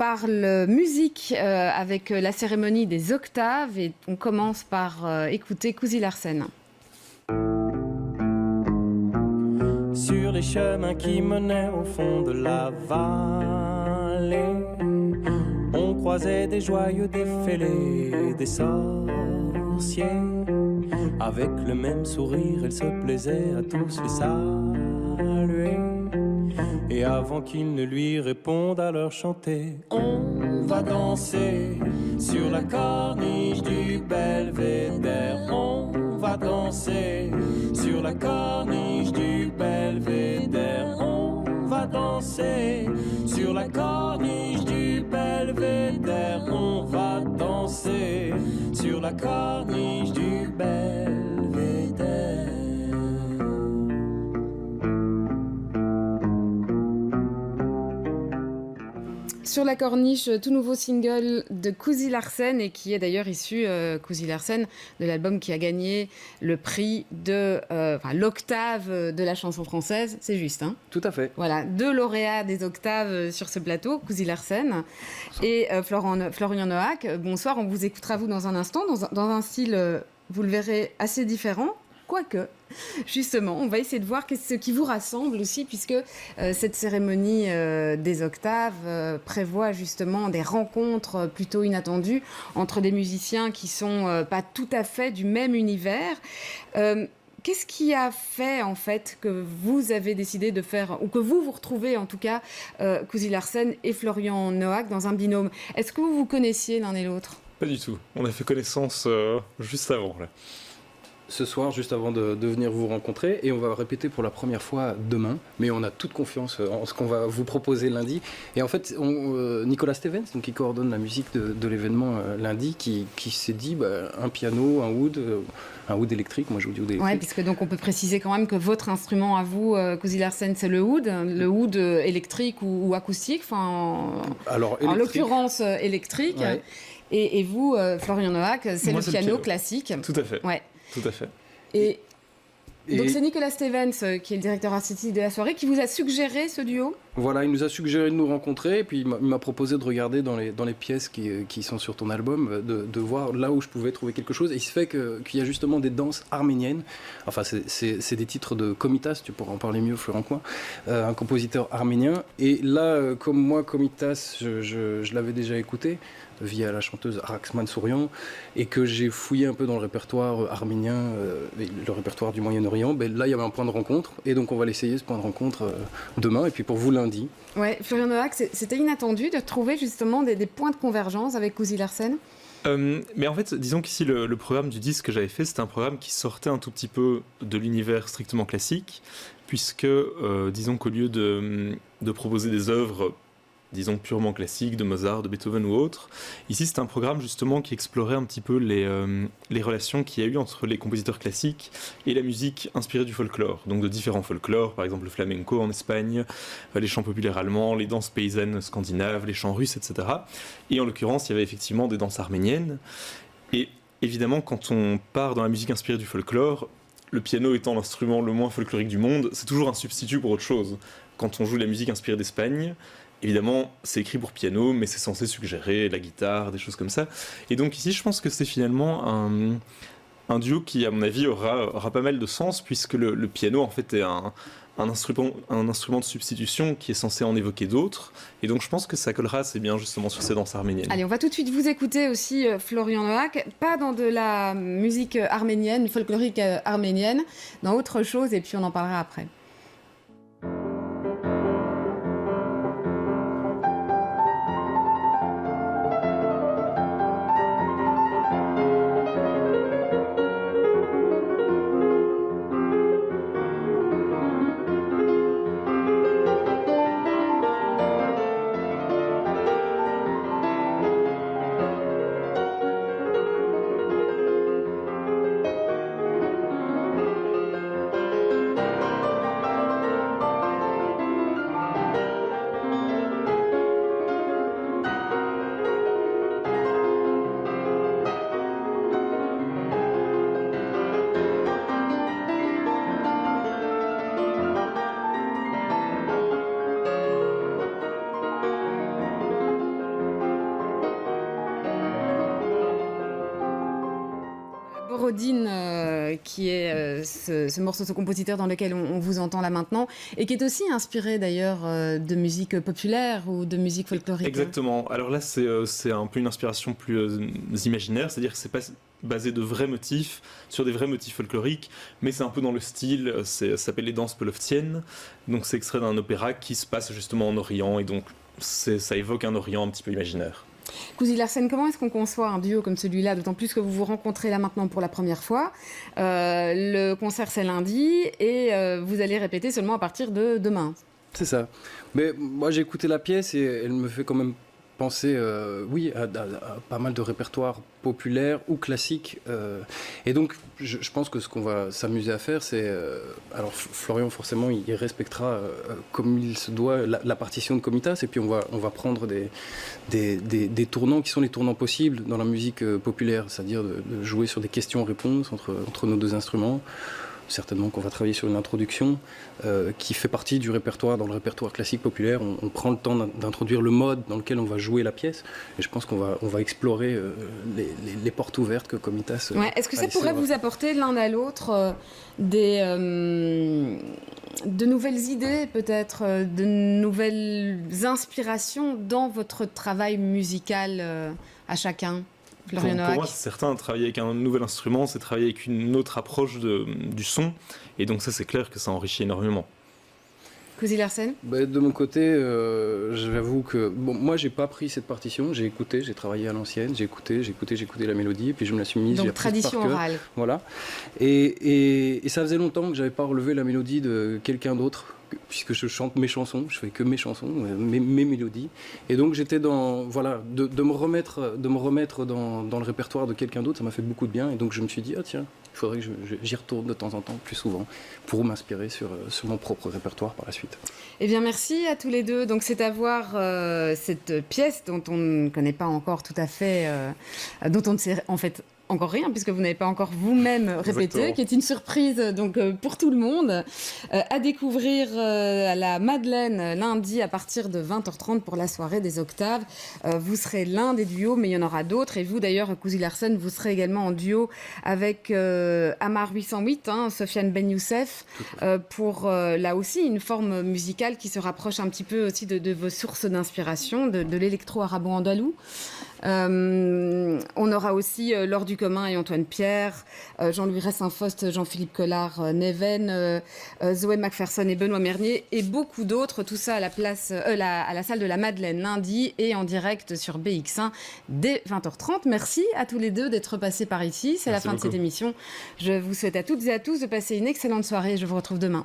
parle musique avec la cérémonie des octaves et on commence par écouter Cousy Larsen. Sur les chemins qui menaient au fond de la vallée, on croisait des joyeux défilés, des sorciers. Avec le même sourire, elle se plaisait à tous les saluer. Et avant qu'ils ne lui répondent, à leur chanter: on va danser sur la corniche du Belvédère. On va danser sur la corniche du Belvédère. On va danser sur la corniche du Belvédère. On va danser sur la corniche du Belvédère. Sur la corniche, tout nouveau single de Cousy Larsen et qui est d'ailleurs issu, Cousy Larsen, de l'album qui a gagné le prix de l'octave de la chanson française. C'est juste, hein ? Tout à fait. Voilà, 2 lauréats des octaves sur ce plateau, Cousy Larsen et Florian Noack. Bonsoir, on vous écoutera vous dans un instant, dans un style, vous le verrez, assez différent. Quoique, justement, on va essayer de voir ce qui vous rassemble aussi, puisque cette cérémonie des octaves prévoit justement des rencontres plutôt inattendues entre des musiciens qui sont pas tout à fait du même univers. Qu'est-ce qui a fait, en fait, que vous avez décidé de faire, ou que vous retrouvez, en tout cas, Cousy Larsen et Florian Noack dans un binôme ? Est-ce que vous vous connaissiez l'un et l'autre ? Pas du tout. On a fait connaissance juste avant, là. Ce soir, juste avant de venir vous rencontrer, et on va répéter pour la première fois demain, mais on a toute confiance en ce qu'on va vous proposer lundi. Et en fait, Nicolas Stevens, donc, qui coordonne la musique de l'événement lundi, qui s'est dit un piano, un oud électrique. Moi, je vous dis oud électrique. Oui, puisque donc on peut préciser quand même que votre instrument à vous, Cousy Larsen, c'est le oud électrique ou acoustique, en l'occurrence électrique. Ouais. Et vous, Florian Noack, c'est le piano classique. Tout à fait. Ouais. Tout à fait. Et donc c'est Nicolas Stevens, qui est le directeur artistique de la soirée, qui vous a suggéré ce duo ? Voilà, il nous a suggéré de nous rencontrer, et puis il m'a proposé de regarder dans les pièces qui sont sur ton album, de voir là où je pouvais trouver quelque chose. Et il se fait qu'il y a justement des danses arméniennes. Enfin, c'est des titres de Komitas, tu pourras en parler mieux, Florent Coin, un compositeur arménien. Et là, comme moi, Komitas, je l'avais déjà écouté via la chanteuse Arax Mansourian, et que j'ai fouillé un peu dans le répertoire arménien, le répertoire du Moyen-Orient, là il y avait un point de rencontre, et donc on va l'essayer, ce point de rencontre, demain, et puis pour vous lundi. Ouais, Florian Noack, c'était inattendu de trouver justement des points de convergence avec Cousy Larsen. Mais en fait, disons qu'ici, le programme du disque que j'avais fait, c'était un programme qui sortait un tout petit peu de l'univers strictement classique, puisque, disons qu'au lieu de proposer des œuvres disons purement classiques, de Mozart, de Beethoven ou autres. Ici, c'est un programme justement qui explorait un petit peu les relations qu'il y a eu entre les compositeurs classiques et la musique inspirée du folklore, donc de différents folklores, par exemple le flamenco en Espagne, les chants populaires allemands, les danses paysannes scandinaves, les chants russes, etc. Et en l'occurrence, il y avait effectivement des danses arméniennes. Et évidemment, quand on part dans la musique inspirée du folklore, le piano étant l'instrument le moins folklorique du monde, c'est toujours un substitut pour autre chose. Quand on joue de la musique inspirée d'Espagne, évidemment, c'est écrit pour piano, mais c'est censé suggérer la guitare, des choses comme ça. Et donc ici, je pense que c'est finalement un duo qui, à mon avis, aura pas mal de sens, puisque le piano, en fait, est un instrument de substitution qui est censé en évoquer d'autres. Et donc, je pense que ça collera assez bien, justement, sur ces danses arméniennes. Allez, on va tout de suite vous écouter aussi, Florian Noack, pas dans de la musique arménienne, folklorique arménienne, dans autre chose, et puis on en parlera après. Borodine, qui est ce morceau, ce compositeur dans lequel on vous entend là maintenant, et qui est aussi inspiré d'ailleurs de musique populaire ou de musique folklorique. Exactement. Alors là, c'est un peu une inspiration plus imaginaire, c'est-à-dire que c'est pas basé de vrais motifs, sur des vrais motifs folkloriques, mais c'est un peu dans le style, ça s'appelle les danses polovtiennes, donc c'est extrait d'un opéra qui se passe justement en Orient, et donc ça évoque un Orient un petit peu imaginaire. Cousy Larsen, comment est-ce qu'on conçoit un duo comme celui-là, d'autant plus que vous vous rencontrez là maintenant pour la première fois. Le concert c'est lundi, et vous allez répéter seulement à partir de demain. C'est ça. Mais moi j'ai écouté la pièce et elle me fait quand même penser à pas mal de répertoires populaires ou classiques. Et donc je pense que ce qu'on va s'amuser à faire, c'est... alors Florian forcément il respectera comme il se doit la partition de Komitas, et puis on va prendre des tournants qui sont les tournants possibles dans la musique populaire, c'est-à-dire de jouer sur des questions-réponses entre nos deux instruments. Certainement qu'on va travailler sur une introduction qui fait partie du répertoire. Dans le répertoire classique populaire, on prend le temps d'introduire le mode dans lequel on va jouer la pièce, et je pense qu'on va explorer les portes ouvertes que Komitas Est-ce que ça pourrait vous apporter l'un à l'autre de nouvelles idées, peut-être de nouvelles inspirations dans votre travail musical à chacun? Pour moi, c'est certain, travailler avec un nouvel instrument, c'est travailler avec une autre approche du son. Et donc ça, c'est clair que ça enrichit énormément. Cousy Larsen ? De mon côté, j'avoue que... Bon, moi, j'ai pas pris cette partition, j'ai écouté, j'ai travaillé à l'ancienne, j'ai écouté la mélodie, et puis je me la suis mise, donc j'ai appris tradition par cœur. orale. Voilà. Et ça faisait longtemps que j'avais pas relevé la mélodie de quelqu'un d'autre, puisque je chante mes chansons, je fais que mes chansons, mes mélodies. Et donc j'étais dans... Voilà, de me remettre dans le répertoire de quelqu'un d'autre, ça m'a fait beaucoup de bien. Et donc je me suis dit, ah tiens, il faudrait que j'y retourne de temps en temps, plus souvent, pour m'inspirer sur mon propre répertoire par la suite. Eh bien, merci à tous les deux. Donc, c'est à voir cette pièce dont on ne connaît pas encore tout à fait, dont on ne sait en fait encore rien, puisque vous n'avez pas encore vous-même répété, Exactement. qui est une surprise donc pour tout le monde, à découvrir à la Madeleine lundi à partir de 20h30 pour la soirée des octaves. Vous serez l'un des duos, mais il y en aura d'autres. Et vous, d'ailleurs, Cousy Larsen, vous serez également en duo avec Amar 808, Sofiane Ben Youssef, pour là aussi une forme musicale qui se rapproche un petit peu aussi de vos sources d'inspiration, de l'électro-arabo-andalou. On aura aussi Laure Ducommun et Antoine Pierre, Jean-Louis Ressin-Faust, Jean-Philippe Collard, Neven, Zoé Macpherson et Benoît Mernier, et beaucoup d'autres. Tout ça à la salle de la Madeleine lundi, et en direct sur BX1 dès 20h30. Merci à tous les deux d'être passés par ici. C'est la fin de cette émission. Je vous souhaite à toutes et à tous de passer une excellente soirée. Je vous retrouve demain.